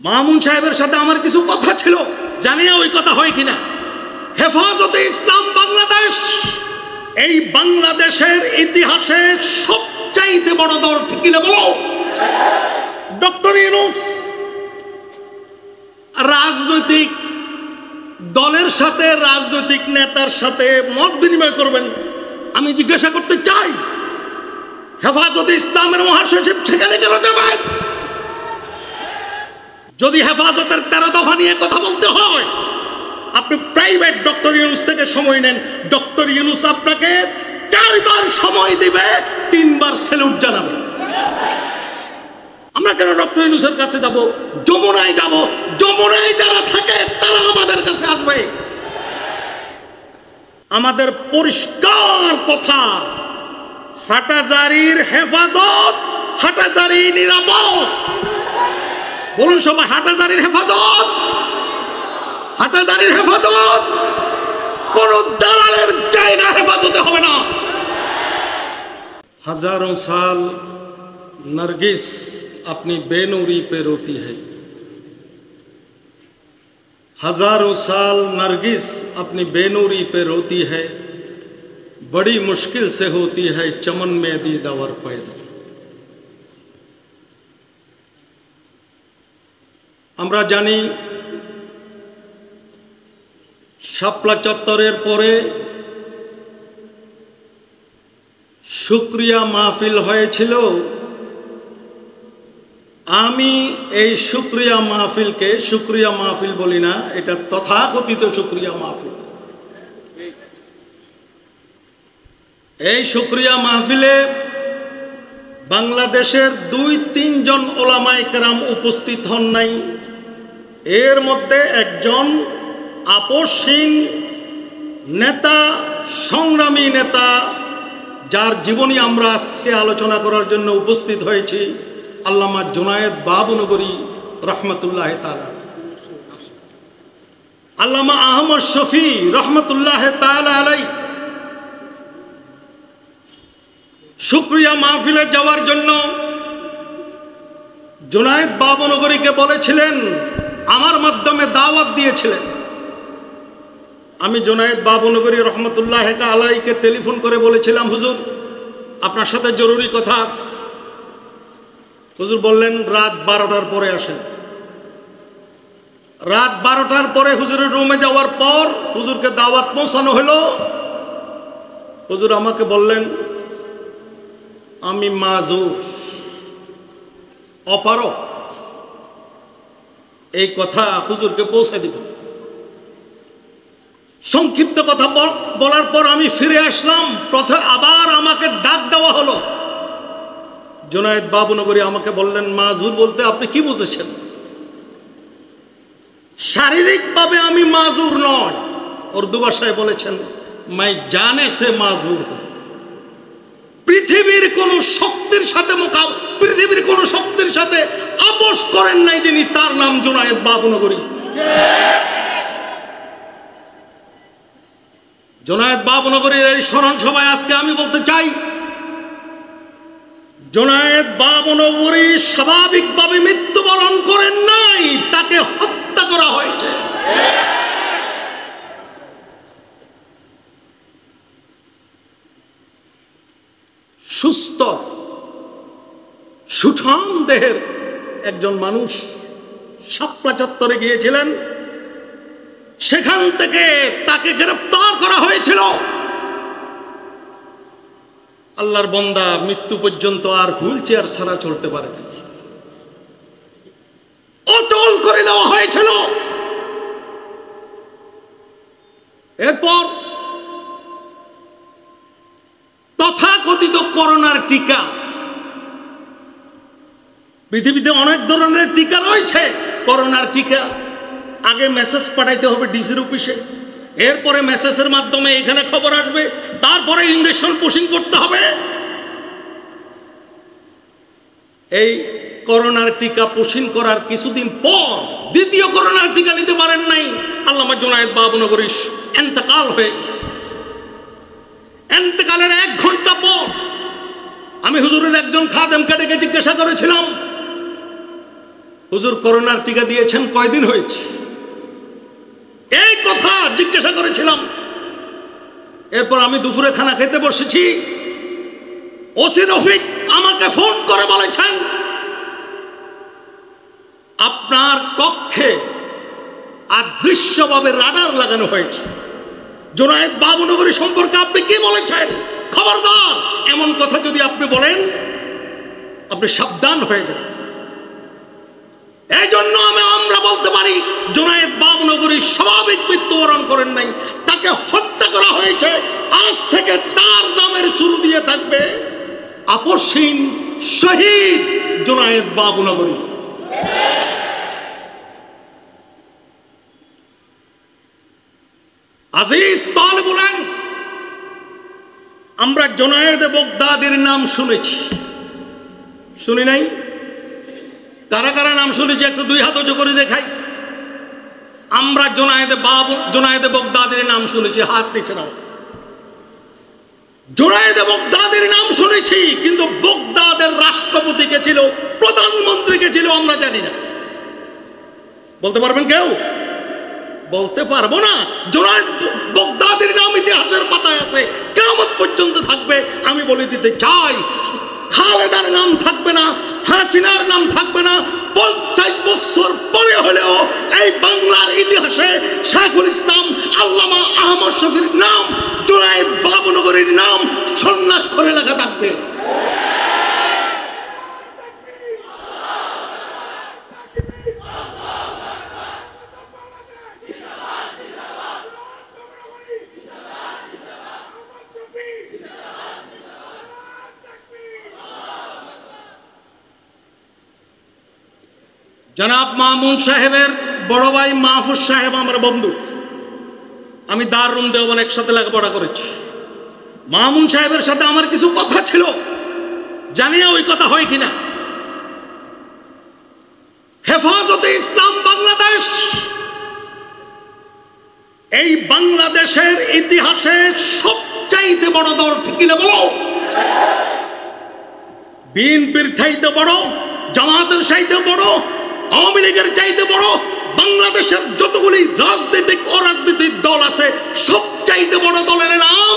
মামুন সাহেবের সাথে আমার কিছু কথা ছিল, জানি না ওই কথা হয় কিনা। হেফাজতে ইসলাম বাংলাদেশ এই বাংলাদেশের ইতিহাসে সবচাইতে বড় দল, ঠিক কিনা বলো? ডক্টর ইউনূস রাজনৈতিক দলের সাথে, রাজনৈতিক নেতার সাথে মত বিনিময় করবেন। আমি জিজ্ঞাসা করতে চাই, হেফাজতে ইসলামের মহাসচিব সেখানে কেন যাবেন? যদি হেফাজতের 13 দফা নিয়ে কথা বলতে হয়, আপনি প্রাইভেট ডক্টর ইউনূস থেকে সময় নেন। ডক্টর ইউনূস আপনাকে 4 বার সময় দিবে, 3 বার স্যালুট জানাবে। আমরা কেন ডক্টর ইউনূসের কাছে যাব? যমুনায় যাব, যমুনায় যারা থাকে তারা আমাদের কাছে আসবে। আমাদের পরিষ্কার কথা, হাটাজারির হেফাজত, হাটাজারি নিরাপদ। বলুন সবাই, হাটাজারির হেফাজত, হাটাজারির হেফাজত। কোন দালালের জায়গা হেফাজতে হবে না। हजारों साल नरगिस अपनी बेनूरी पे रोती है, हजारों साल नरगिस अपनी बेनूरी पे रोती है, बड़ी मुश्किल से होती है चमन में दीदावर पैदा। আমরা জানি শাপলা চত্বরের পরে শুকরিয়া মাহফিল হয়েছিল। আমি এই শুকরিয়া মাহফিলকে শুকরিয়া মাহফিল বলি না, এটা তথাকথিত শুকরিয়া মাহফিল। এই শুকরিয়া মাহফিলে বাংলাদেশের 2-3 জন ওলামায়ে কেরাম উপস্থিত হন নাই। এর মধ্যে একজন আপোষহীন নেতা, সংগ্রামী নেতা, যার জীবনী আমরা আজকে আলোচনা করার জন্য উপস্থিত হয়েছি, আল্লামা জুনায়েদ বাবনগরী রহমতুল্লাহ তাআলা, আল্লামা আহমদ শফি রহমতুল্লাহ তাআলা আলাই। শুকরিয়া মাহফিলে যাওয়ার জন্য জুনায়েদ বাবনগরীকে বলেছিলেন, আমার মাধ্যমে দাওয়াত দিয়েছিলেন। আমি জুনায়েদ বাবনগরী রহমতুল্লাহ আলাইকে টেলিফোন করে বলেছিলাম, হুজুর আপনার সাথে জরুরি কথা আছে। হুজুর বললেন রাত 12টার পরে আসেন। রাত 12টার পরে হুজুরের রুমে যাওয়ার পর হুজুরকে দাওয়াত পৌঁছানো হলো। হুজুর আমাকে বললেন, আমি মাজুর, অপারক, এই কথা হুজুরকে পৌঁছে দিব। সংক্ষিপ্ত কথা বলার পর আমি ফিরে আসলাম। প্রথমে আবার আমাকে ডাক দেওয়া হলো। জুনায়েদ বাবনগরী আমাকে বললেন, মাজুর বলতে আপনি কি বুঝেছেন? শারীরিকভাবে আমি মাজুর নয়, উর্দু ভাষায় বলেছেন মাই জানে সে মাজুর। পৃথিবীর কোন শক্তির সাথে পৃথিবীর কোন শক্তির সাথে আপোষ করেন নাই যিনি, তার নাম জুনায়েদ বাবনগরী। জুনায়েদ বাবনগরীর এই স্মরণ সভায় আজকে আমি বলতে চাই, জুনায়েদ বাবনগরী স্বাভাবিকভাবে মৃত্যুবরণ করেন নাই, তাকে হত্যা করা হয়েছে। সুস্থ সুঠাম দেহের একজন মানুষ শাপলা চত্বরে গিয়েছিলেন, সেখান থেকে তাকে গ্রেফতার করা হয়েছিল। আল্লাহর বান্দা মৃত্যু পর্যন্ত আর হুইল চেয়ার ছাড়া চলতে পারে না, অচল করে দেওয়া হয়েছিল। এরপর তথাকথিত করোনার টিকা, পৃথিবীতে অনেক ধরনের টিকা রয়েছে। করোনার টিকা আগে মেসেজ পাঠাইতে হবে ডিসির অফিসে, এরপরে মেসেজের মাধ্যমে এখানে খবর আসবে, তারপরে ইনজেকশন পুশিং করতে হবে। এই করোনার টিকা পুশিং করার কিছুদিন পর দ্বিতীয় করোনার টিকা নিতে পারেন নাই, আল্লামা জুনায়েদ বাবনগরী ইন্তেকাল হয়ে গেছে। ইন্তেকালের 1 ঘন্টা পর আমি হুজুরের একজন খাদেমকে ডেকে জিজ্ঞাসা করেছিলাম, হুজুর করোনার টিকা দিয়েছেন কয়দিন হয়েছে? এই কথা জিজ্ঞাসা করেছিলাম। এরপর আমি দুপুরে খানা খেতে বসেছি, ওসি রফিক আমাকে ফোন করে বলেছেন আপনার কক্ষে অদৃশ্যভাবে রাডার লাগানো হয়েছে। জুনায়েদ বাবুনগরী সম্পর্কে আপনি কি বলেছেন? খবরদার, এমন কথা যদি আপনি বলেন আপনি সাবধান হয়ে যান। এই জন্য আমরা বলতে পারি জুনায়েদ বাবুনগরী স্বাভাবিক মৃত্যুবরণ করেন নাই, তাকে হত্যা করা হয়েছে। আজ থেকে তার নামের শুরু দিয়ে থাকবে আপসহীন শহীদ জুনায়েদ বাবুনগরী। আজিজ তালেবুল ইলম, আমরা জুনায়েদ বাগদাদীর নাম শুনেছি, শুনি নাই? কারা কারা নাম শুনেছি একটু দুই হাত উঁচু করে দেখাই। আমরা জুনায়েদ বাগদাদীর নাম শুনেছি, হাত নিচে নাও। জুনায়েদ বাগদাদীর নাম শুনেছি, কিন্তু বাগদাদের রাষ্ট্রপতি কে ছিল, প্রধানমন্ত্রী কে ছিল আমরা জানি না। বলতে পারবেন কেউ? বলতে পারবো না। জুনায়েদ বাগদাদীর নাম ইতিহাসের পাতায় আছে, কিয়ামত পর্যন্ত থাকবে। আমি বলে দিতে চাই, খালেদার নাম থাকবে না, হাসিনার নাম থাকবে না। 50 বছর পরে হলেও এই বাংলার ইতিহাসে শাইখুল ইসলাম আল্লামা আহমদ শফীর নাম, জুনায়েদ বাবুনগরীর নাম স্বর্ণাক্ষরে লেখা থাকবে। জনাব মামুন সাহেবের বড় ভাই মাহফুজ সাহেব আমার বন্ধু, আমি দারুম দেওবন্দ একসাথে লেখাপড়া করেছি। মামুন সাহেবের সাথে আমার কিছু কথা ছিল, জানি না ওই কথা হয় কিনা। হেফাজতে ইসলাম বাংলাদেশ এই বাংলাদেশের ইতিহাসে সবচাইতে বড় দল, ঠিক না বলো? বিএনপির চাইতে বড়, জামাতের চাইতে বড়, আওয়ামী লীগের চাইতে বড়, বাংলাদেশের যতগুলি রাজনৈতিক অরাজনৈতিক দল আছে সবচাইতে বড় দলের নাম,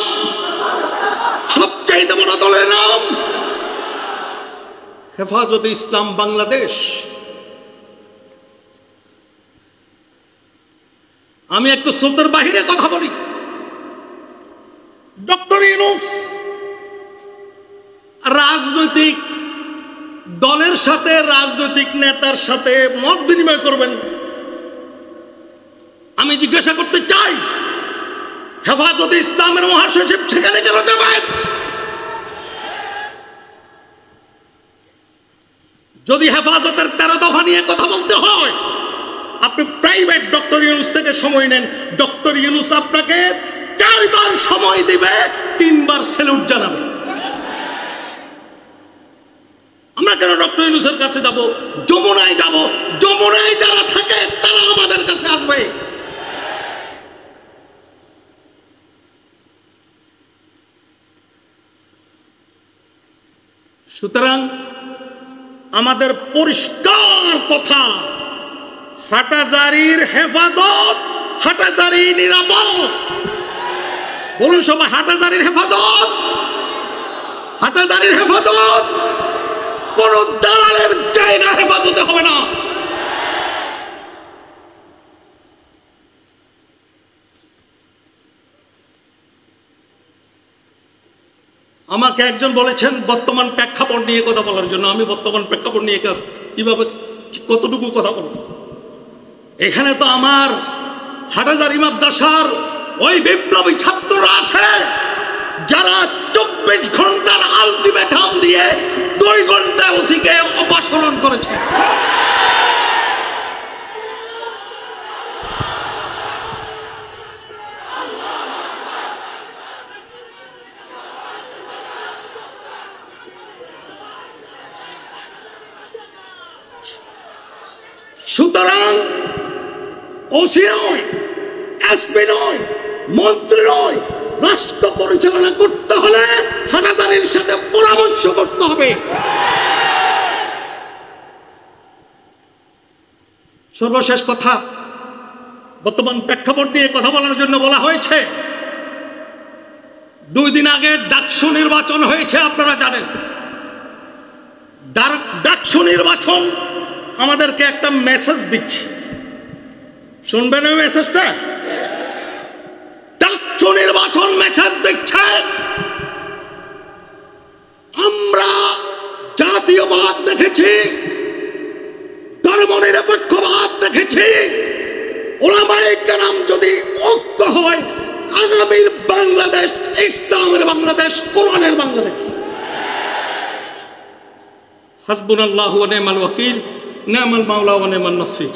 সবচাইতে বড় দলের নাম হেফাজতে ইসলাম বাংলাদেশ। আমি একটু সুলতার বাহিরে কথা বলি। ডক্টর ইউনূস রাজনৈতিক দলের সাথে, রাজনৈতিক নেতার সাথে মত বিনিময় করবেন। আমি জিজ্ঞাসা করতে চাই, হেফাজতে ইসলামের মহাসচিব সেখানে কেন যাবেন? যদি হেফাজতের 13 দফা নিয়ে কথা বলতে হয়, আপনি প্রাইভেট ডক্টর ইউনূস থেকে সময় নেন। ডক্টর ইউনূস আপনাকে 4 বার সময় দিবে, 3 বার স্যালুট জানাবে। আমরা কেন ডক্টর ইউনূসের কাছে যাব? যমুনায় যাব, যমুনায় যারা থাকে তারা আমাদের কাছে আসবে। সুতরাং আমাদের পরিষ্কার কথা, হাটাজারির হেফাজত, হাটাজারি নিরাপদ। বলুন সবাই, হাটাজারির হেফাজত, হাটাজারির হেফাজত। কোন দালালের জায়গা হেফাজতে হবে না। আমাকে একজন বলেছেন বর্তমান প্রেক্ষাপট নিয়ে কথা বলার জন্য। আমি বর্তমান প্রেক্ষাপট নিয়ে কিভাবে কতটুকু কথা বলব? এখানে তো আমার হাটাজারি মাদ্রাসার ওই বিপ্লবী ছাত্ররা আছে যারা 24 ঘন্টার আলটিমেটাম দিয়ে 2 ঘন্টা ওসিকে অপসারণ করেছে। সুতরাং ওসি নয়, এসপি নয়, মন্ত্রী নয়, রাষ্ট্র পরিচালনা করতে হলে হাটাজারির সাথে পরামর্শ করতে হবে। সর্বশেষ কথা, বর্তমান প্রেক্ষাপট নিয়ে কথা বলার জন্য বলা হয়েছে। 2 দিন আগে ডাকসু নির্বাচন হয়েছে, আপনারা জানেন। ডাকসু নির্বাচন আমাদেরকে একটা মেসেজ দিচ্ছে, শুনবেন ওই মেসেজটা? ডাকসু নির্বাচন মেসেজ দিচ্ছে, আমরা জাতীয়বাদ দেখেছি, ধর্মনিরপেক্ষবাদ দেখেছি, ওলামায়ে কেরাম যদি ঐক্য হয়, আগামীর বাংলাদেশ ইসলামের বাংলাদেশ, কোরআনের বাংলাদেশ। হাসবুনাল্লাহু ওয়া নি'মাল ওয়াকিল, নি'মাল মাওলা ওয়া নি'মান নাসির।